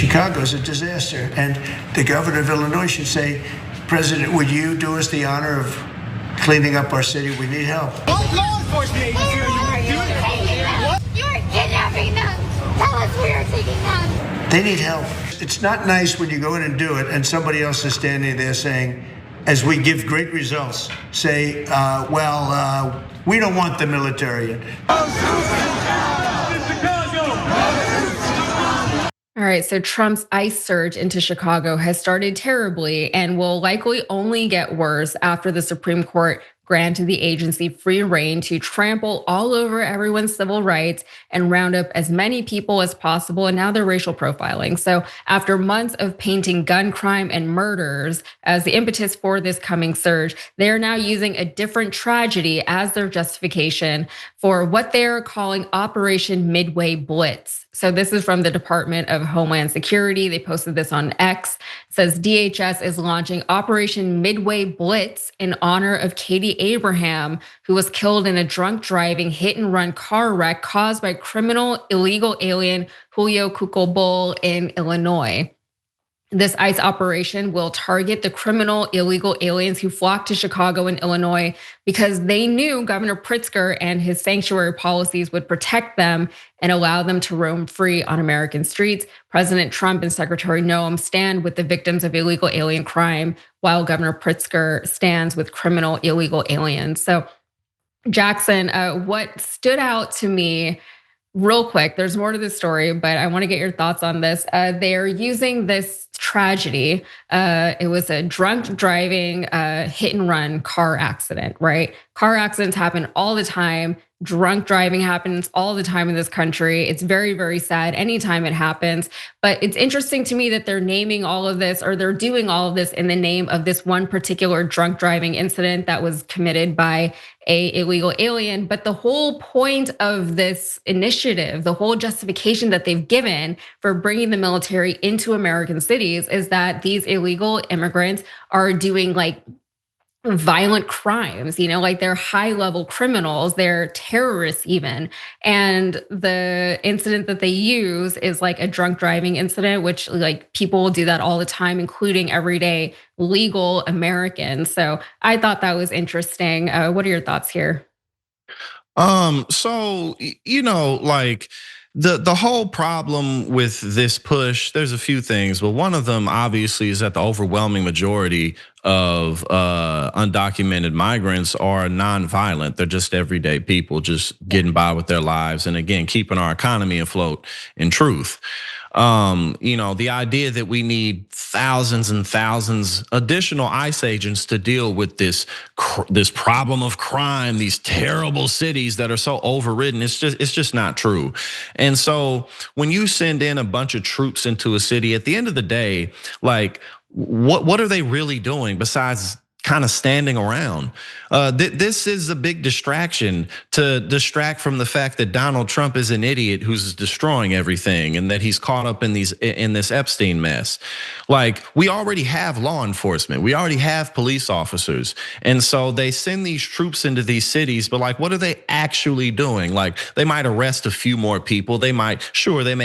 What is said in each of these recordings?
Chicago's a disaster, and the governor of Illinois should say, President, would you do us the honor of cleaning up our city? We need help. What law enforcement agency are you doing? You are kidnapping them. Tell us we are taking them. They need help. It's not nice when you go in and do it, and somebody else is standing there saying, as we give great results, say, we don't want the military in. All right, so Trump's ICE surge into Chicago has started terribly and will likely only get worse after the Supreme Court granted the agency free rein to trample all over everyone's civil rights and round up as many people as possible. And now they're racial profiling. So after months of painting gun crime and murders as the impetus for this coming surge, they're now using a different tragedy as their justification for what they're calling Operation Midway Blitz. So this is from the Department of Homeland Security. They posted this on X. It says DHS is launching Operation Midway Blitz in honor of Katie Abraham, who was killed in a drunk driving hit and run car wreck caused by criminal illegal alien Julio Cucul-Bol in Illinois. This ICE operation will target the criminal illegal aliens who flocked to Chicago and Illinois because they knew Governor Pritzker and his sanctuary policies would protect them and allow them to roam free on American streets. President Trump and Secretary Noem stand with the victims of illegal alien crime, while Governor Pritzker stands with criminal illegal aliens. So, Jackson, what stood out to me real quick, there's more to this story, but I want to get your thoughts on this. They're using this tragedy. It was a drunk driving hit and run car accident, right? Car accidents happen all the time. Drunk driving happens all the time in this country. It's very, very sad anytime it happens. But it's interesting to me that they're naming all of this, or they're doing all of this in the name of this one particular drunk driving incident that was committed by a illegal alien. But the whole point of this initiative, the whole justification that they've given for bringing the military into American cities is that these illegal immigrants are doing like violent crimes, like they're high level criminals, they're terrorists even. And the incident that they use is like a drunk driving incident, which like people do that all the time, including everyday legal Americans. So I thought that was interesting. What are your thoughts here? So, like the whole problem with this push, there's a few things. But one of them obviously is that the overwhelming majority of undocumented migrants are nonviolent. They're just everyday people just getting by with their lives. And again, keeping our economy afloat in truth. The idea that we need thousands and thousands additional ICE agents to deal with this problem of crime, these terrible cities that are so overridden, it's just not true. And so when you send in a bunch of troops into a city, at the end of the day, like what are they really doing besides kind of standing around? This is a big distraction to distract from the fact that Donald Trump is an idiot who's destroying everything and that he's caught up in this Epstein mess. Like, we already have law enforcement, we already have police officers. And so they send these troops into these cities, but like, what are they actually doing? Like, they might arrest a few more people. They may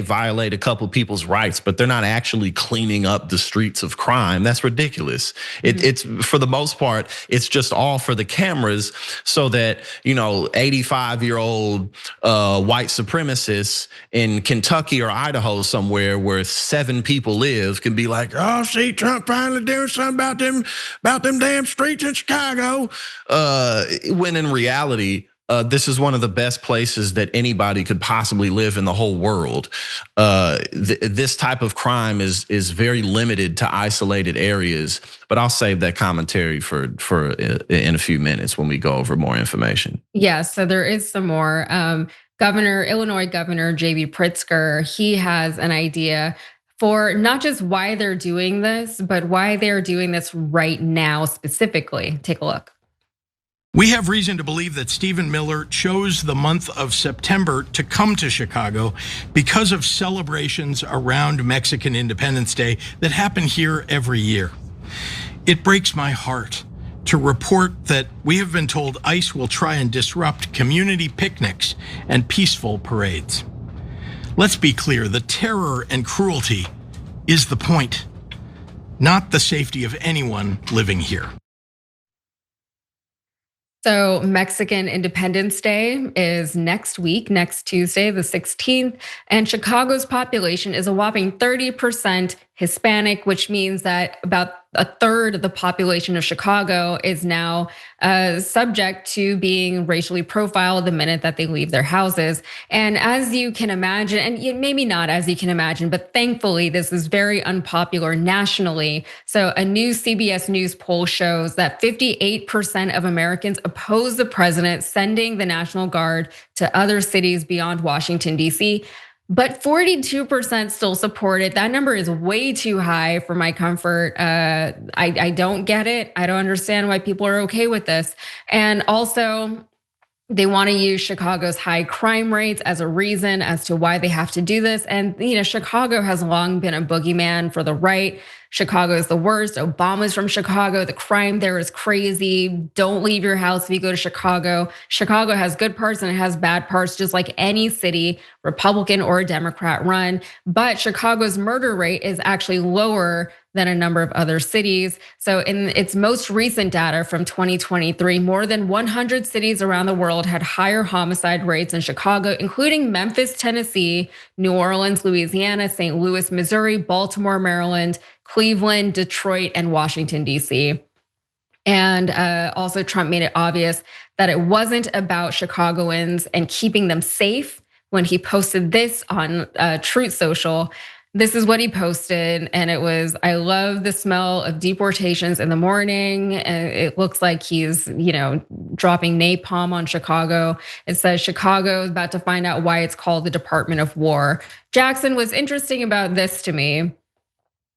violate a couple people's rights, but they're not actually cleaning up the streets of crime. That's ridiculous. It's for the most part, it's just all for the cameras so that 85-year-old white supremacists in Kentucky or Idaho somewhere where 7 people live can be like, oh, see, Trump finally doing something about them damn streets in Chicago. When in reality, this is one of the best places that anybody could possibly live in the whole world. This type of crime is very limited to isolated areas, but I'll save that commentary for in a few minutes when we go over more information. Yeah, so there is some more. Illinois Governor J.B. Pritzker, he has an idea for not just why they're doing this, but why they're doing this right now specifically. Take a look. We have reason to believe that Stephen Miller chose the month of September to come to Chicago because of celebrations around Mexican Independence Day that happen here every year. It breaks my heart to report that we have been told ICE will try and disrupt community picnics and peaceful parades. Let's be clear, the terror and cruelty is the point, not the safety of anyone living here. So Mexican Independence Day is next week, next Tuesday, the 16th, and Chicago's population is a whopping 30% Hispanic, which means that about a third of the population of Chicago is now subject to being racially profiled the minute that they leave their houses. And as you can imagine, and maybe not as you can imagine, but thankfully this is very unpopular nationally. So a new CBS News poll shows that 58% of Americans oppose the president sending the National Guard to other cities beyond Washington, D.C., but 42% still support it. That number is way too high for my comfort. I don't get it. I don't understand why people are okay with this. And also, they want to use Chicago's high crime rates as a reason as to why they have to do this. And Chicago has long been a boogeyman for the right. Chicago is the worst. Obama's from Chicago. The crime there is crazy. Don't leave your house if you go to Chicago. Chicago has good parts and it has bad parts, just like any city, Republican or Democrat run. But Chicago's murder rate is actually lower than a number of other cities. So in its most recent data from 2023, more than 100 cities around the world had higher homicide rates than Chicago, including Memphis, Tennessee, New Orleans, Louisiana, St. Louis, Missouri, Baltimore, Maryland, Cleveland, Detroit, and Washington, D.C. And also Trump made it obvious that it wasn't about Chicagoans and keeping them safe when he posted this on Truth Social. This is what he posted, and it was, "I love the smell of deportations in the morning." And it looks like he's, dropping napalm on Chicago. It says, "Chicago is about to find out why it's called the Department of War." Jackson, what's interesting about this to me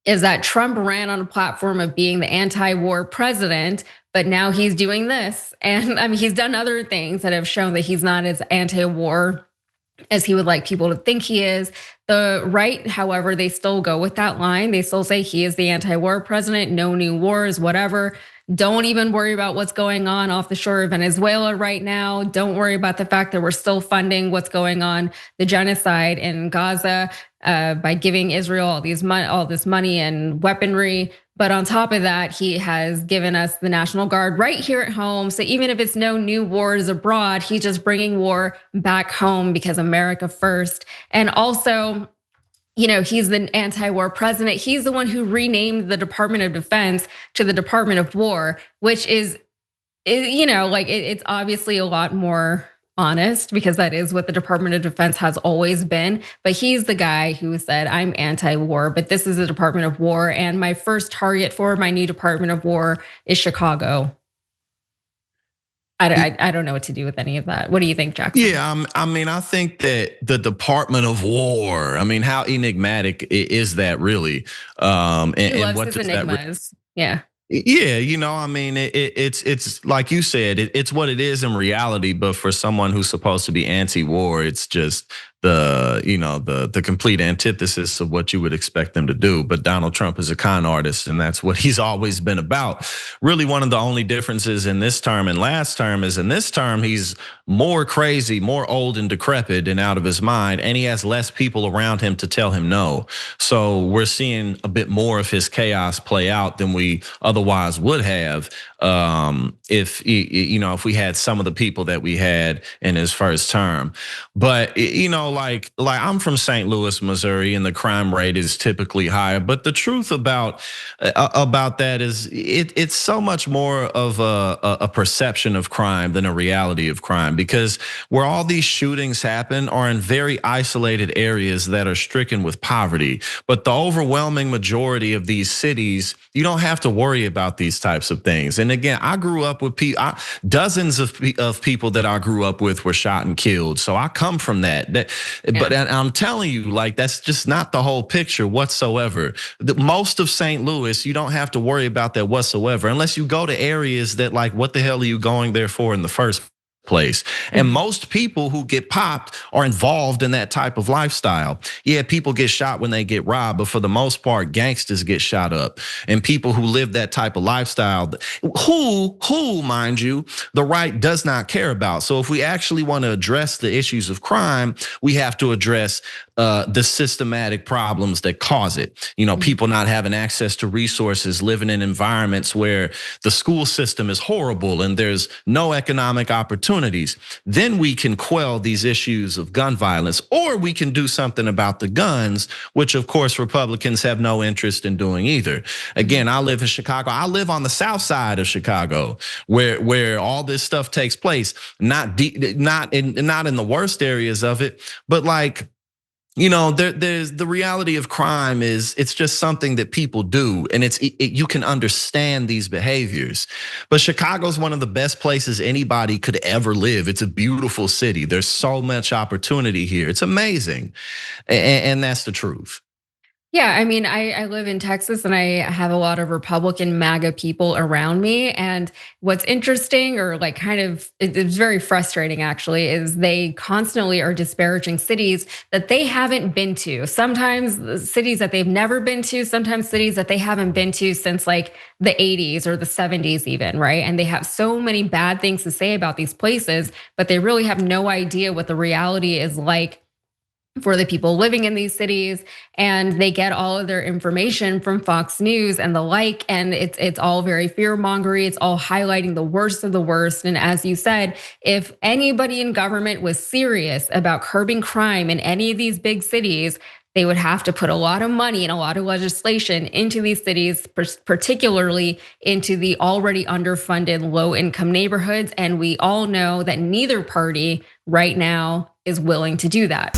is that Trump ran on a platform of being the anti-war president, but now he's doing this. And I mean, he's done other things that have shown that he's not as anti-war as he would like people to think he is. The right, however, they still go with that line. They still say he is the anti-war president, no new wars, whatever. Don't even worry about what's going on off the shore of Venezuela right now. Don't worry about the fact that we're still funding what's going on, the genocide in Gaza, by giving Israel all this money and weaponry. But on top of that, he has given us the National Guard right here at home. So even if it's no new wars abroad, he's just bringing war back home because America first. And also, he's the anti-war president. He's the one who renamed the Department of Defense to the Department of War, which is, it's obviously a lot more honest because that is what the Department of Defense has always been. But he's the guy who said, "I'm anti-war, but this is the Department of War. And my first target for my new Department of War is Chicago." I don't know what to do with any of that. What do you think, Jackson? Yeah, I think that the Department of War, how enigmatic is that really? And what does that? Yeah. Yeah, it's like you said, it's what it is in reality. But for someone who's supposed to be anti-war, it's just the complete antithesis of what you would expect them to do. But Donald Trump is a con artist, and that's what he's always been about. Really, one of the only differences in this term and last term is in this term, he's more crazy, more old and decrepit and out of his mind, and he has less people around him to tell him no. So we're seeing a bit more of his chaos play out than we otherwise would have if we had some of the people that we had in his first term. But like I'm from St. Louis, Missouri, and the crime rate is typically higher. But the truth about that is it's so much more of a perception of crime than a reality of crime, because where all these shootings happen are in very isolated areas that are stricken with poverty. But the overwhelming majority of these cities, you don't have to worry about these types of things. And again, I grew up with dozens of people that I grew up with were shot and killed. So I come from that. But I'm telling you, that's just not the whole picture whatsoever. Most of St. Louis, you don't have to worry about that whatsoever, unless you go to areas that what the hell are you going there for in the first place? And most people who get popped are involved in that type of lifestyle. Yeah, people get shot when they get robbed, but for the most part, gangsters get shot up. And people who live that type of lifestyle, who, mind you, the right does not care about. So if we actually want to address the issues of crime, we have to address the systematic problems that cause it. You know, people not having access to resources, living in environments where the school system is horrible and there's no economic opportunities. Then we can quell these issues of gun violence, or we can do something about the guns, which of course Republicans have no interest in doing either. Again, I live in Chicago. I live on the south side of Chicago, where all this stuff takes place. Not in the worst areas of it, but like, you know, there's the reality of crime is it's just something that people do, and you can understand these behaviors. But Chicago's one of the best places anybody could ever live. It's a beautiful city. There's so much opportunity here. It's amazing, and that's the truth. Yeah, I mean, I live in Texas and I have a lot of Republican MAGA people around me. And what's interesting, or like kind of, it's very frustrating actually, is they constantly are disparaging cities that they haven't been to. Sometimes cities that they've never been to, sometimes cities that they haven't been to since like the 80s or the 70s even, right? And they have so many bad things to say about these places, but they really have no idea what the reality is like for the people living in these cities, and they get all of their information from Fox News and the like, and it's all very fear-mongery. It's all highlighting the worst of the worst. And as you said, if anybody in government was serious about curbing crime in any of these big cities, they would have to put a lot of money and a lot of legislation into these cities, particularly into the already underfunded low-income neighborhoods. And we all know that neither party right now is willing to do that.